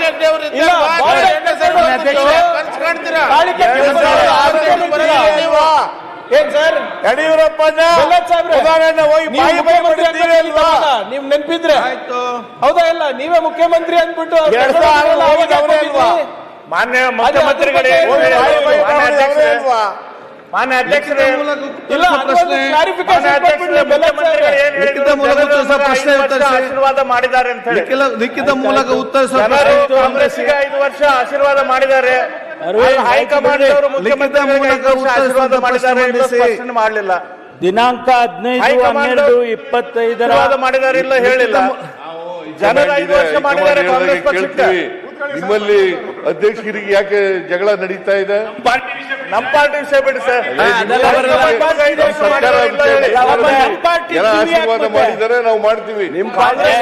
ಹೆಗ್ಡೆ ಅವರು ಏನ್ ಸರ್ ಯಡಿಯೂರಪ್ಪ ನೀವ್ ನೆನ್ಪಿದ್ರೆ ಹೌದಾ ಇಲ್ಲ ನೀವೇ ಮುಖ್ಯಮಂತ್ರಿ ಅಂದ್ಬಿಟ್ಟು ಮಾನ್ಯ ಮುಖ್ಯಮಂತ್ರಿಗಳೇ ಮಾನ್ಯ ಅಧ್ಯಕ್ಷರೇ ಆಶೀರ್ವಾದ ಮಾಡಿದ್ದಾರೆ ಅಂತ ಹೇಳಿ ಲಿಖಿತ ಮೂಲಕ ಉತ್ತರಿಸುವ ಕಾಂಗ್ರೆಸ್ಗೆ 5 ವರ್ಷ ಆಶೀರ್ವಾದ ಮಾಡಿದ್ದಾರೆ. ಹೈಕಮಾಂಡ್ ಅವರು ಮುಖ್ಯಮಂತ್ರಿಗಳಿಗೆ ಆಶೀರ್ವಾದ ಮಾಡಿದ್ದಾರೆ ಸ್ಪಷ್ಟನೆ ಮಾಡಲಿಲ್ಲ. ದಿನಾಂಕ 15/12/25 ಮಾಡಿದ್ದಾರೆ ಇಲ್ಲ ಹೇಳಿಲ್ಲ. ಜನರು 5 ವರ್ಷ ಮಾಡಿದ್ದಾರೆ ಕಾಂಗ್ರೆಸ್ ಪಕ್ಷಕ್ಕೆ. ನಿಮ್ಮಲ್ಲಿ ಅಧ್ಯಕ್ಷರಿಗೆ ಯಾಕೆ ಜಗಳ ನಡೀತಾ ಇದೆ? ನಮ್ಮ ಪಾರ್ಟಿ ವಿಷಯ ಬಿಡಿ ಸರ್. ಜನ ಆಶೀರ್ವಾದ ಮಾಡಿದ್ದಾರೆ, ನಾವು ಮಾಡ್ತೀವಿ. ಕಾಂಗ್ರೆಸ್